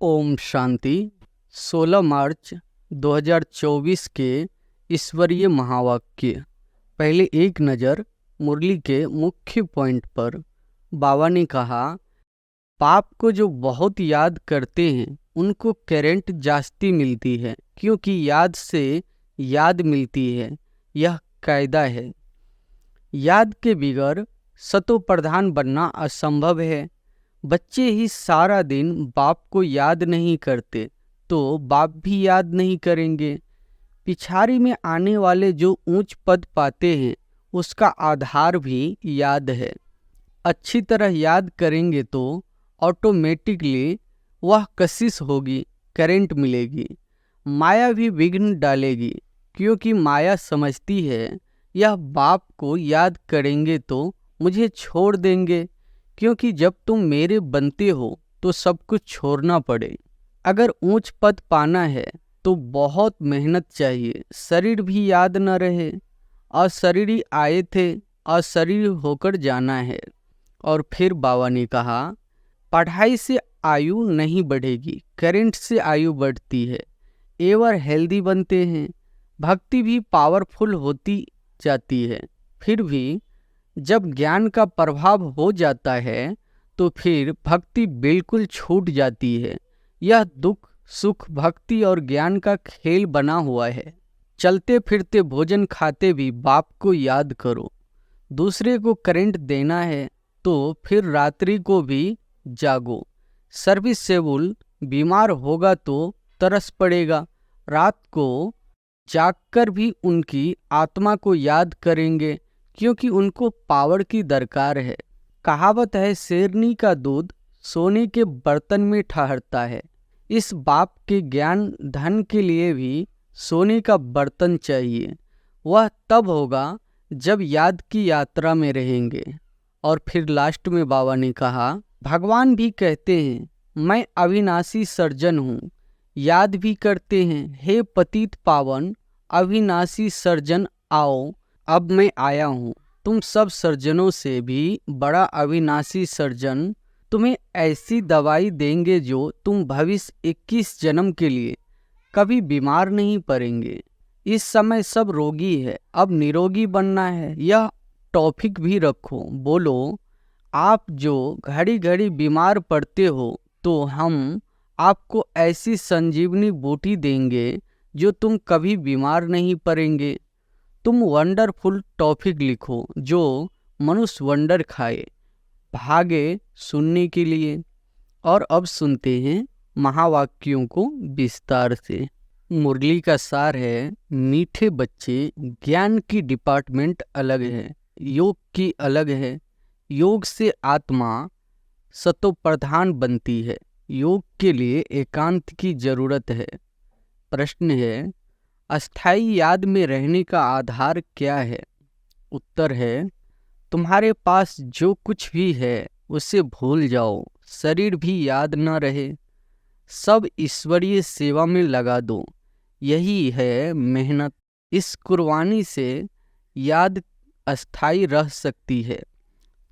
ओम शांति। 16 मार्च 2024 के ईश्वरीय महावाक्य। पहले एक नज़र मुरली के मुख्य पॉइंट पर। बाबा ने कहा, पाप को जो बहुत याद करते हैं उनको करंट जास्ती मिलती है, क्योंकि याद से याद मिलती है। यह कायदा है। याद के बिगर सतो प्रधान बनना असंभव है। बच्चे ही सारा दिन बाप को याद नहीं करते तो बाप भी याद नहीं करेंगे। पिछाड़ी में आने वाले जो ऊंच पद पाते हैं उसका आधार भी याद है। अच्छी तरह याद करेंगे तो ऑटोमेटिकली वह कशिश होगी, करंट मिलेगी। माया भी विघ्न डालेगी, क्योंकि माया समझती है यह बाप को याद करेंगे तो मुझे छोड़ देंगे, क्योंकि जब तुम मेरे बनते हो तो सब कुछ छोड़ना पड़े। अगर ऊंच पद पाना है तो बहुत मेहनत चाहिए। शरीर भी याद न रहे, अशरीरी आए थे, अशरीर होकर जाना है। और फिर बाबा ने कहा, पढ़ाई से आयु नहीं बढ़ेगी, करंट से आयु बढ़ती है। एवर हेल्दी बनते हैं। भक्ति भी पावरफुल होती जाती है। फिर भी जब ज्ञान का प्रभाव हो जाता है तो फिर भक्ति बिल्कुल छूट जाती है। यह दुख सुख भक्ति और ज्ञान का खेल बना हुआ है। चलते फिरते भोजन खाते भी बाप को याद करो। दूसरे को करंट देना है तो फिर रात्रि को भी जागो। सर्विसेबल बीमार होगा तो तरस पड़ेगा, रात को जागकर भी उनकी आत्मा को याद करेंगे, क्योंकि उनको पावर की दरकार है। कहावत है, शेरनी का दूध सोने के बर्तन में ठहरता है। इस बाप के ज्ञान धन के लिए भी सोने का बर्तन चाहिए। वह तब होगा जब याद की यात्रा में रहेंगे। और फिर लास्ट में बाबा ने कहा, भगवान भी कहते हैं मैं अविनाशी सर्जन हूँ। याद भी करते हैं, हे पतित पावन अविनाशी सर्जन आओ, अब मैं आया हूँ। तुम सब सर्जनों से भी बड़ा अविनाशी सर्जन तुम्हें ऐसी दवाई देंगे जो तुम भविष्य 21 जन्म के लिए कभी बीमार नहीं पड़ेंगे। इस समय सब रोगी है, अब निरोगी बनना है। यह टॉपिक भी रखो। बोलो, आप जो घड़ी घड़ी बीमार पड़ते हो तो हम आपको ऐसी संजीवनी बूटी देंगे जो तुम कभी बीमार नहीं पड़ेंगे। तुम वंडरफुल टॉपिक लिखो जो मनुष्य वंडर खाए, भागे सुनने के लिए। और अब सुनते हैं महावाक्यों को विस्तार से। मुरली का सार है, मीठे बच्चे, ज्ञान की डिपार्टमेंट अलग है, योग की अलग है। योग से आत्मा सतो प्रधान बनती है। योग के लिए एकांत की जरूरत है। प्रश्न है, अस्थाई याद में रहने का आधार क्या है? उत्तर है, तुम्हारे पास जो कुछ भी है उसे भूल जाओ। शरीर भी याद न रहे, सब ईश्वरीय सेवा में लगा दो। यही है मेहनत। इस कुर्बानी से याद अस्थाई रह सकती है।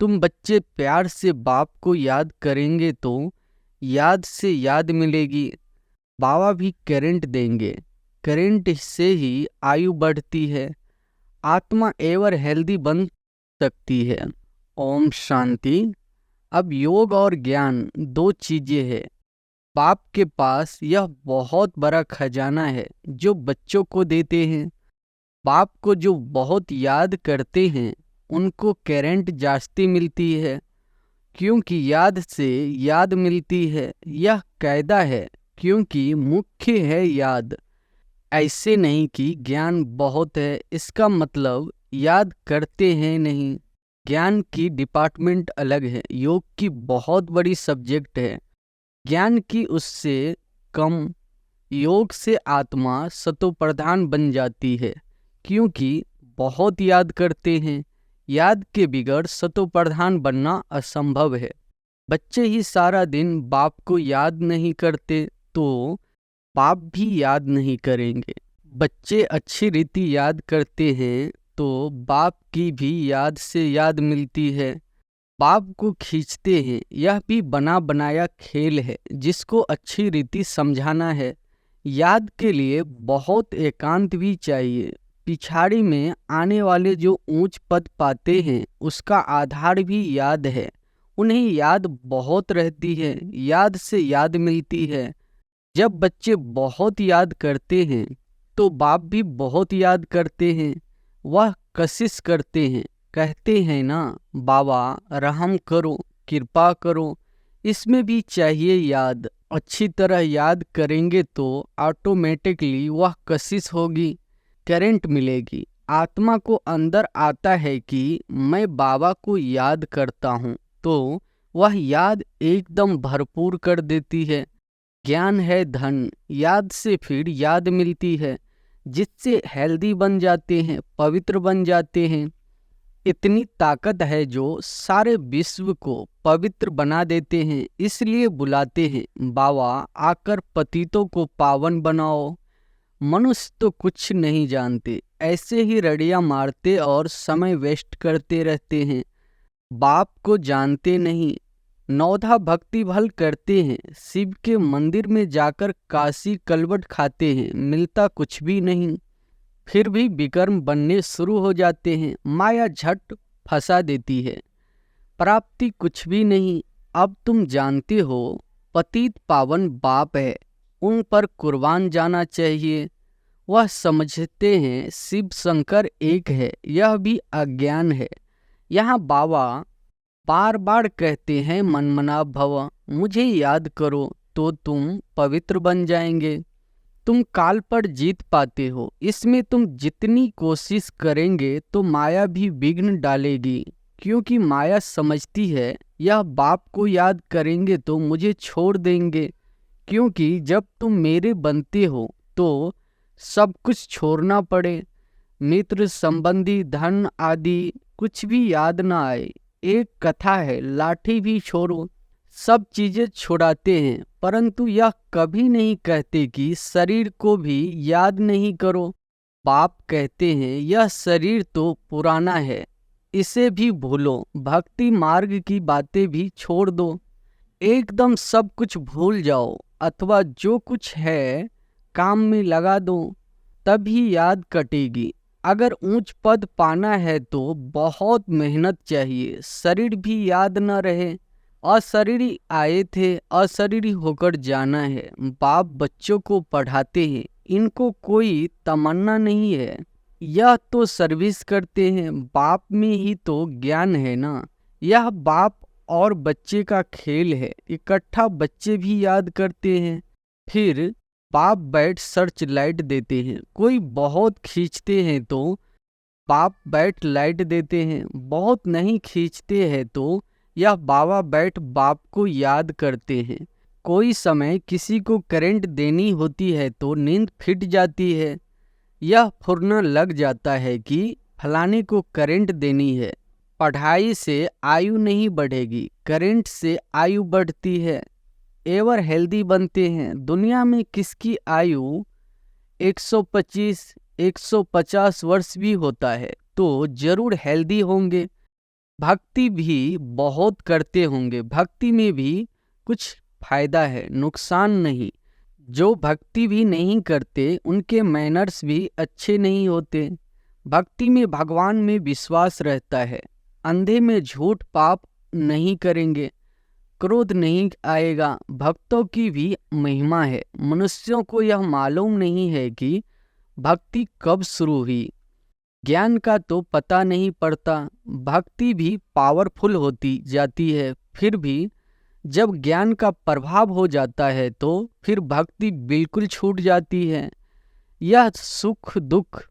तुम बच्चे प्यार से बाप को याद करेंगे तो याद से याद मिलेगी। बाबा भी करंट देंगे। करंट से ही आयु बढ़ती है। आत्मा एवर हेल्दी बन सकती है। ओम शांति। अब योग और ज्ञान दो चीजें हैं। बाप के पास यह बहुत बड़ा खजाना है जो बच्चों को देते हैं। बाप को जो बहुत याद करते हैं उनको करंट जास्ती मिलती है, क्योंकि याद से याद मिलती है। यह कायदा है, क्योंकि मुख्य है याद। ऐसे नहीं कि ज्ञान बहुत है इसका मतलब याद करते हैं नहीं। ज्ञान की डिपार्टमेंट अलग है, योग की बहुत बड़ी सब्जेक्ट है, ज्ञान की उससे कम। योग से आत्मा सतो प्रधान बन जाती है, क्योंकि बहुत याद करते हैं। याद के बिगड़ सतो प्रधान बनना असंभव है। बच्चे ही सारा दिन बाप को याद नहीं करते तो बाप भी याद नहीं करेंगे। बच्चे अच्छी रीति याद करते हैं तो बाप की भी याद से याद मिलती है। बाप को खींचते हैं। यह भी बना बनाया खेल है जिसको अच्छी रीति समझाना है। याद के लिए बहुत एकांत भी चाहिए। पिछाड़ी में आने वाले जो ऊंच पद पाते हैं उसका आधार भी याद है। उन्हें याद बहुत रहती है, याद से याद मिलती है। जब बच्चे बहुत याद करते हैं तो बाप भी बहुत याद करते हैं। वह कशिश करते हैं, कहते हैं ना, बाबा रहम करो, कृपा करो। इसमें भी चाहिए याद। अच्छी तरह याद करेंगे तो ऑटोमेटिकली वह कशिश होगी, करंट मिलेगी। आत्मा को अंदर आता है कि मैं बाबा को याद करता हूँ, तो वह याद एकदम भरपूर कर देती है। ज्ञान है धन, याद से फिर याद मिलती है, जिससे हेल्दी बन जाते हैं, पवित्र बन जाते हैं। इतनी ताकत है जो सारे विश्व को पवित्र बना देते हैं। इसलिए बुलाते हैं, बाबा आकर पतितों को पावन बनाओ। मनुष्य तो कुछ नहीं जानते, ऐसे ही रड़ियां मारते और समय वेस्ट करते रहते हैं। बाप को जानते नहीं। नौधा भक्ति भल करते हैं, शिव के मंदिर में जाकर काशी कलवट खाते हैं, मिलता कुछ भी नहीं। फिर भी विकर्म बनने शुरू हो जाते हैं। माया झट फंसा देती है, प्राप्ति कुछ भी नहीं। अब तुम जानते हो पतित पावन बाप है, उन पर कुर्बान जाना चाहिए। वह समझते हैं शिव शंकर एक है, यह भी अज्ञान है। यहाँ बाबा बार बार कहते हैं, मनमना भव, मुझे याद करो तो तुम पवित्र बन जाएंगे। तुम काल पर जीत पाते हो। इसमें तुम जितनी कोशिश करेंगे तो माया भी विघ्न डालेगी, क्योंकि माया समझती है यह बाप को याद करेंगे तो मुझे छोड़ देंगे। क्योंकि जब तुम मेरे बनते हो तो सब कुछ छोड़ना पड़े, मित्र संबंधी धन आदि कुछ भी याद ना आए। एक कथा है, लाठी भी छोड़ो, सब चीजें छुड़ाते हैं, परंतु यह कभी नहीं कहते कि शरीर को भी याद नहीं करो। बाप कहते हैं यह शरीर तो पुराना है, इसे भी भूलो, भक्ति मार्ग की बातें भी छोड़ दो, एकदम सब कुछ भूल जाओ, अथवा जो कुछ है काम में लगा दो, तभी याद कटेगी। अगर ऊंच पद पाना है तो बहुत मेहनत चाहिए। शरीर भी याद न रहे, अशरीरी आए थे, अशरीरी होकर जाना है। बाप बच्चों को पढ़ाते हैं, इनको कोई तमन्ना नहीं है, यह तो सर्विस करते हैं। बाप में ही तो ज्ञान है ना। यह बाप और बच्चे का खेल है, इकट्ठा बच्चे भी याद करते हैं। फिर बाप बैठ सर्च लाइट देते हैं। कोई बहुत खींचते हैं तो बाप बैठ लाइट देते हैं, बहुत नहीं खींचते हैं तो यह बाबा बैठ बाप को याद करते हैं। कोई समय किसी को करंट देनी होती है तो नींद फिट जाती है, यह फुरना लग जाता है कि फलाने को करंट देनी है। पढ़ाई से आयु नहीं बढ़ेगी, करंट से आयु बढ़ती है। एवर हेल्दी बनते हैं। दुनिया में किसकी आयु 125 150 वर्ष भी होता है तो जरूर हेल्दी होंगे। भक्ति भी बहुत करते होंगे, भक्ति में भी कुछ फायदा है, नुकसान नहीं। जो भक्ति भी नहीं करते उनके मैनर्स भी अच्छे नहीं होते। भक्ति में भगवान में विश्वास रहता है, अंधे में झूठ पाप नहीं करेंगे, क्रोध नहीं आएगा। भक्तों की भी महिमा है। मनुष्यों को यह मालूम नहीं है कि भक्ति कब शुरू हुई, ज्ञान का तो पता नहीं पड़ता। भक्ति भी पावरफुल होती जाती है, फिर भी जब ज्ञान का प्रभाव हो जाता है तो फिर भक्ति बिल्कुल छूट जाती है। यह सुख दुख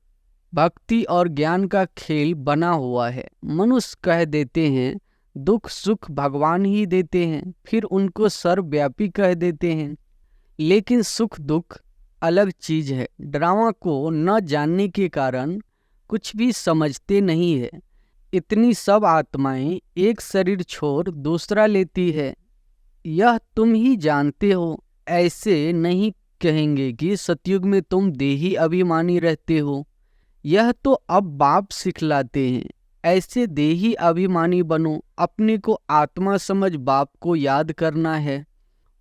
भक्ति और ज्ञान का खेल बना हुआ है। मनुष्य कह देते हैं दुख सुख भगवान ही देते हैं, फिर उनको सर्वव्यापी कह देते हैं। लेकिन सुख दुख अलग चीज है। ड्रामा को न जानने के कारण कुछ भी समझते नहीं है। इतनी सब आत्माएं एक शरीर छोड़ दूसरा लेती है, यह तुम ही जानते हो। ऐसे नहीं कहेंगे कि सतयुग में तुम देही अभिमानी रहते हो। यह तो अब बाप सिखलाते हैं। ऐसे देही अभिमानी बनो। अपने को आत्मा समझ बाप को याद करना है,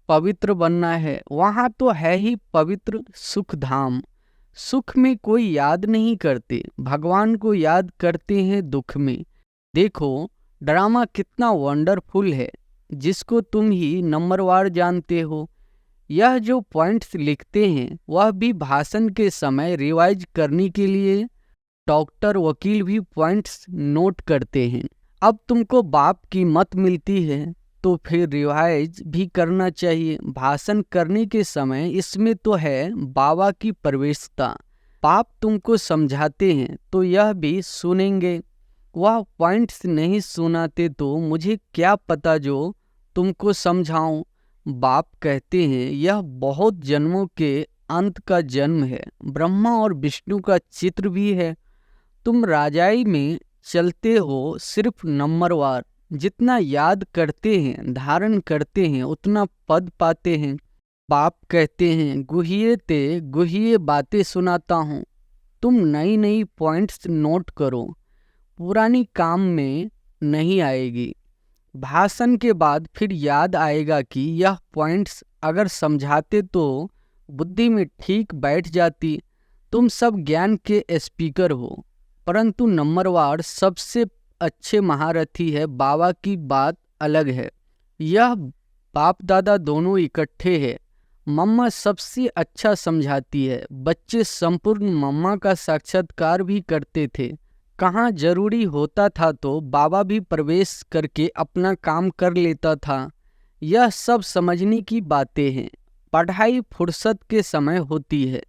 पवित्र बनना है। वहाँ तो है ही पवित्र सुख धाम। सुख में कोई याद नहीं करते, भगवान को याद करते हैं दुख में। देखो ड्रामा कितना वंडरफुल है, जिसको तुम ही नंबरवार जानते हो। यह जो पॉइंट्स लिखते हैं वह भी भाषण के समय रिवाइज करने के लिए डॉक्टर वकील भी पॉइंट्स नोट करते हैं। अब तुमको बाप की मत मिलती है तो फिर रिवाइज भी करना चाहिए। भाषण करने के समय इसमें तो है बाबा की प्रवेशता। बाप तुमको समझाते हैं तो यह भी सुनेंगे। वह पॉइंट्स नहीं सुनाते तो मुझे क्या पता जो तुमको समझाऊं। बाप कहते हैं यह बहुत जन्मों के अंत का जन्म है। ब्रह्मा और विष्णु का चित्र भी है। तुम राजाई में चलते हो सिर्फ नंबरवार। जितना याद करते हैं, धारण करते हैं, उतना पद पाते हैं। बाप कहते हैं गुहिये ते गुहिये बातें सुनाता हूँ, तुम नई नई पॉइंट्स नोट करो, पुरानी काम में नहीं आएगी। भाषण के बाद फिर याद आएगा कि यह पॉइंट्स अगर समझाते तो बुद्धि में ठीक बैठ जाती। तुम सब ज्ञान के स्पीकर हो, परंतु नंबरवार सबसे अच्छे महारथी है। बाबा की बात अलग है। यह बाप दादा दोनों इकट्ठे हैं। मम्मा सबसे अच्छा समझाती है। बच्चे संपूर्ण मम्मा का साक्षात्कार भी करते थे। कहाँ जरूरी होता था तो बाबा भी प्रवेश करके अपना काम कर लेता था। यह सब समझने की बातें हैं। पढ़ाई फुर्सत के समय होती है।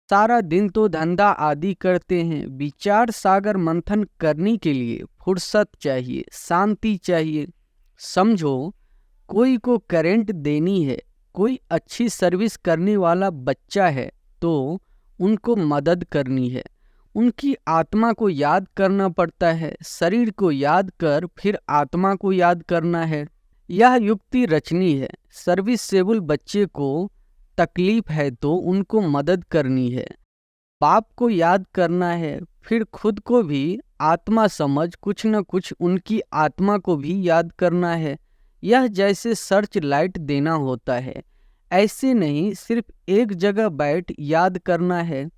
सारा दिन तो धंधा आदि करते हैं। विचार सागर मंथन करने के लिए फुर्सत चाहिए, शांति चाहिए। समझो कोई को करेंट देनी है, कोई अच्छी सर्विस करने वाला बच्चा है तो उनको मदद करनी है। उनकी आत्मा को याद करना पड़ता है। शरीर को याद कर फिर आत्मा को याद करना है। यह युक्ति रचनी है। सर्विसेबल बच्चे को तकलीफ है तो उनको मदद करनी है। बाप को याद करना है, फिर खुद को भी आत्मा समझ कुछ न कुछ उनकी आत्मा को भी याद करना है। यह जैसे सर्च लाइट देना होता है, ऐसे नहीं सिर्फ एक जगह बैठ याद करना है।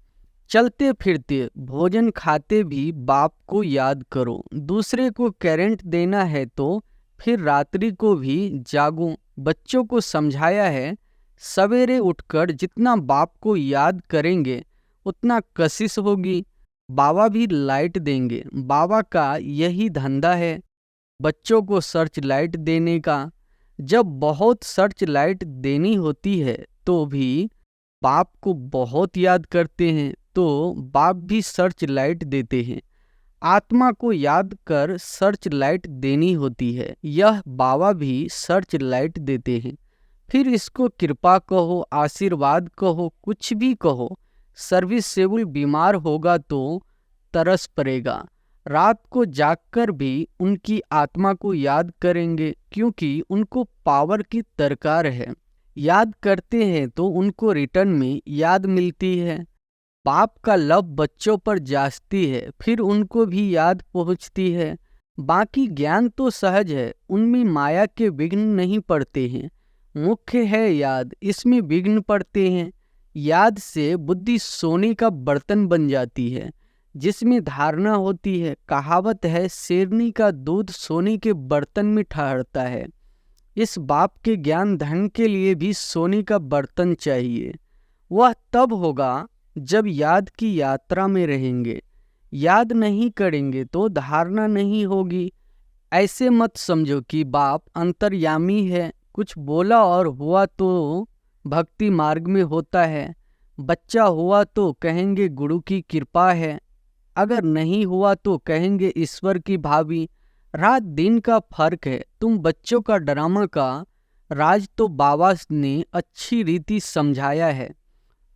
चलते फिरते भोजन खाते भी बाप को याद करो। दूसरे को करंट देना है तो फिर रात्रि को भी जागो। बच्चों को समझाया है सवेरे उठकर जितना बाप को याद करेंगे उतना कशिश होगी। बाबा भी लाइट देंगे। बाबा का यही धंधा है बच्चों को सर्च लाइट देने का। जब बहुत सर्च लाइट देनी होती है तो भी बाप को बहुत याद करते हैं तो बाप भी सर्च लाइट देते हैं। आत्मा को याद कर सर्च लाइट देनी होती है। यह बाबा भी सर्च लाइट देते हैं। फिर इसको कृपा कहो, आशीर्वाद कहो, कुछ भी कहो। सर्विसेबल बीमार होगा तो तरस पड़ेगा। रात को जागकर भी उनकी आत्मा को याद करेंगे क्योंकि उनको पावर की दरकार है। याद करते हैं तो उनको रिटर्न में याद मिलती है। बाप का लव बच्चों पर जाचती है, फिर उनको भी याद पहुंचती है। बाकी ज्ञान तो सहज है, उनमें माया के विघ्न नहीं पड़ते हैं। मुख्य है याद, इसमें विघ्न पड़ते हैं। याद से बुद्धि सोने का बर्तन बन जाती है जिसमें धारणा होती है। कहावत है शेरनी का दूध सोने के बर्तन में ठहरता है। इस बाप के ज्ञान धन के लिए भी सोने का बर्तन चाहिए। वह तब होगा जब याद की यात्रा में रहेंगे। याद नहीं करेंगे तो धारणा नहीं होगी। ऐसे मत समझो कि बाप अंतर्यामी है, कुछ बोला और हुआ तो भक्ति मार्ग में होता है। बच्चा हुआ तो कहेंगे गुरु की कृपा है, अगर नहीं हुआ तो कहेंगे ईश्वर की भावी। रात दिन का फर्क है। तुम बच्चों का ड्रामा का राज तो बाबा ने अच्छी रीति समझाया है।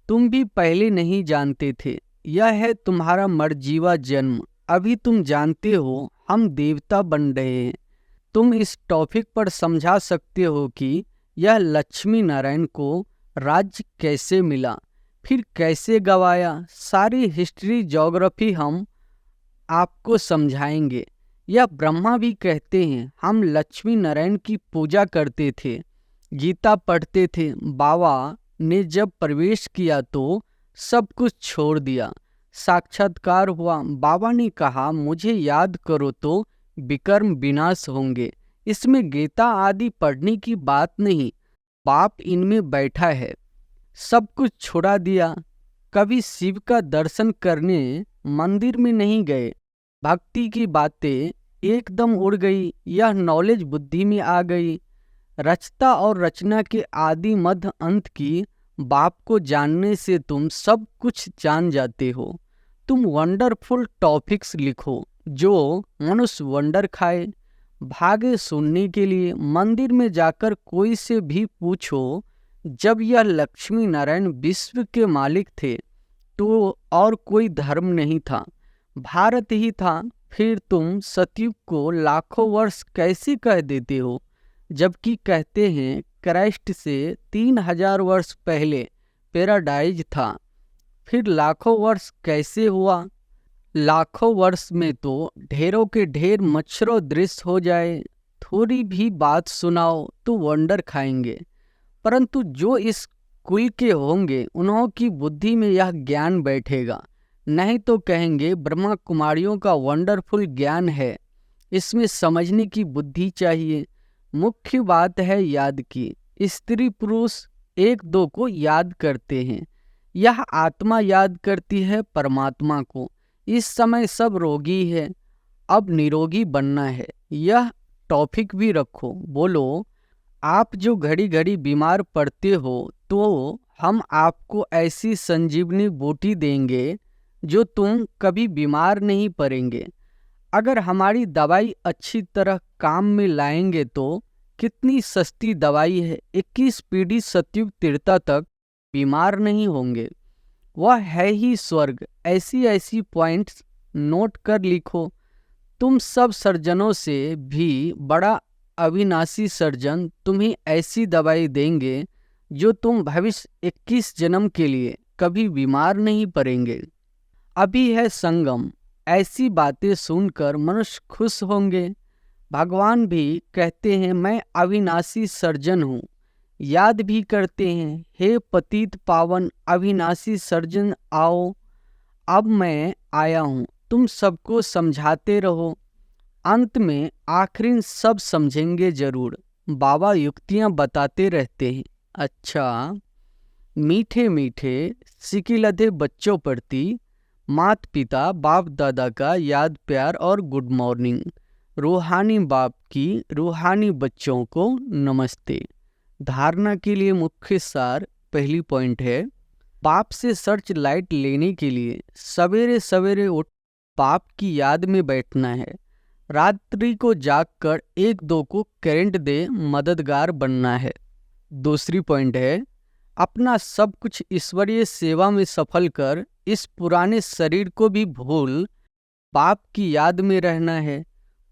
तुम भी पहले नहीं जानते थे। यह है तुम्हारा मरजीवा जन्म। अभी तुम जानते हो हम देवता बन रहे हैं। तुम इस टॉपिक पर समझा सकते हो कि यह लक्ष्मी नारायण को राज्य कैसे मिला, फिर कैसे गवाया। सारी हिस्ट्री ज्योग्राफी हम आपको समझाएंगे। यह ब्रह्मा भी कहते हैं। हम लक्ष्मी नारायण की पूजा करते थे, गीता पढ़ते थे। बाबा ने जब प्रवेश किया तो सब कुछ छोड़ दिया। साक्षात्कार हुआ। बाबा ने कहा, मुझे याद करो तो विकर्म विनाश होंगे। इसमें गीता आदि पढ़ने की बात नहीं, बाप इनमें बैठा है। सब कुछ छुड़ा दिया। कभी शिव का दर्शन करने मंदिर में नहीं गए। भक्ति की बातें एकदम उड़ गई। यह नॉलेज बुद्धि में आ गई। रचता और रचना के आदि मध्य अंत की बाप को जानने से तुम सब कुछ जान जाते हो। तुम वंडरफुल टॉपिक्स लिखो जो मनुष्य वंडर खाए। भागे सुनने के लिए। मंदिर में जाकर कोई से भी पूछो, जब यह लक्ष्मी नारायण विश्व के मालिक थे तो और कोई धर्म नहीं था, भारत ही था। फिर तुम सतयुग को लाखों वर्ष कैसे कह देते हो, जबकि कहते हैं क्राइस्ट से 3000 वर्ष पहले पैराडाइज था। फिर लाखों वर्ष कैसे हुआ? लाखों वर्ष में तो ढेरों के ढेर मच्छरों दृश्य हो जाए। थोड़ी भी बात सुनाओ तो वंडर खाएंगे। परंतु जो इस कुल के होंगे उन्हों की बुद्धि में यह ज्ञान बैठेगा। नहीं तो कहेंगे ब्रह्मा कुमारियों का वंडरफुल ज्ञान है, इसमें समझने की बुद्धि चाहिए। मुख्य बात है याद की। स्त्री पुरुष एक दो को याद करते हैं, यह आत्मा याद करती है परमात्मा को। इस समय सब रोगी है, अब निरोगी बनना है। यह टॉपिक भी रखो। बोलो, आप जो घड़ी घड़ी बीमार पड़ते हो तो हम आपको ऐसी संजीवनी बूटी देंगे जो तुम कभी बीमार नहीं पड़ेंगे। अगर हमारी दवाई अच्छी तरह काम में लाएंगे तो कितनी सस्ती दवाई है, 21 पीढ़ी सतयुग तीर्था तक बीमार नहीं होंगे। वह है ही स्वर्ग। ऐसी ऐसी पॉइंट्स नोट कर लिखो। तुम सब सर्जनों से भी बड़ा अविनाशी सर्जन तुम्हें ऐसी दवाई देंगे जो तुम भविष्य 21 जन्म के लिए कभी बीमार नहीं पड़ेंगे। अभी है संगम। ऐसी बातें सुनकर मनुष्य खुश होंगे। भगवान भी कहते हैं मैं अविनाशी सर्जन हूँ। याद भी करते हैं, हे पतित पावन अविनाशी सर्जन आओ, अब मैं आया हूँ। तुम सबको समझाते रहो। अंत में आखिरी सब समझेंगे जरूर। बाबा युक्तियाँ बताते रहते हैं। अच्छा, मीठे मीठे सिकिलधे बच्चों प्रति माता पिता बाप दादा का याद प्यार और गुड मॉर्निंग। रूहानी बाप की रूहानी बच्चों को नमस्ते। धारणा के लिए मुख्य सार पहली पॉइंट है, बाप से सर्च लाइट लेने के लिए सवेरे सवेरे उठ बाप की याद में बैठना है। रात्रि को जागकर एक दो को करंट दे मददगार बनना है। दूसरी पॉइंट है, अपना सब कुछ ईश्वरीय सेवा में सफल कर इस पुराने शरीर को भी भूल बाप की याद में रहना है।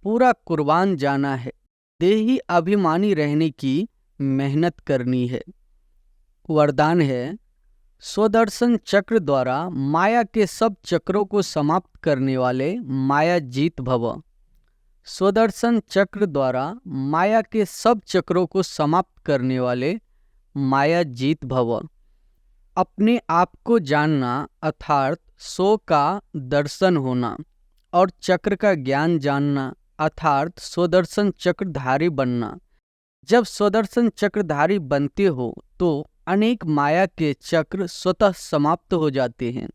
पूरा कुर्बान जाना है। देही अभिमानी रहने की मेहनत करनी है। वरदान है, स्वदर्शन चक्र द्वारा माया के सब चक्रों को समाप्त करने वाले माया जीत भव। स्वदर्शन चक्र द्वारा माया के सब चक्रों को समाप्त करने वाले माया जीत भव। अपने आप को जानना अर्थात सो का दर्शन होना और चक्र का ज्ञान जानना अर्थात स्वदर्शन चक्रधारी बनना। जब स्वदर्शन चक्रधारी बनते हो तो अनेक माया के चक्र स्वतः समाप्त हो जाते हैं।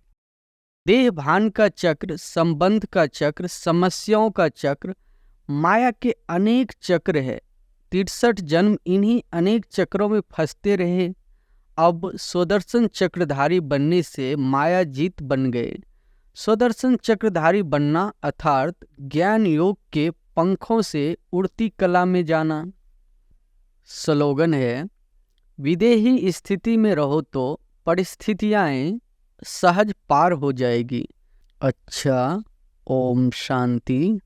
देह भान का चक्र, संबंध का चक्र, समस्याओं का चक्र, माया के अनेक चक्र है। 63 जन्म इन्हीं अनेक चक्रों में फंसते रहे। अब स्वदर्शन चक्रधारी बनने से माया जीत बन गए। स्वदर्शन चक्रधारी बनना अर्थात ज्ञान योग के पंखों से उड़ती कला में जाना। स्लोगन है, विदेही स्थिति में रहो तो परिस्थितियां सहज पार हो जाएगी। अच्छा, ओम शांति।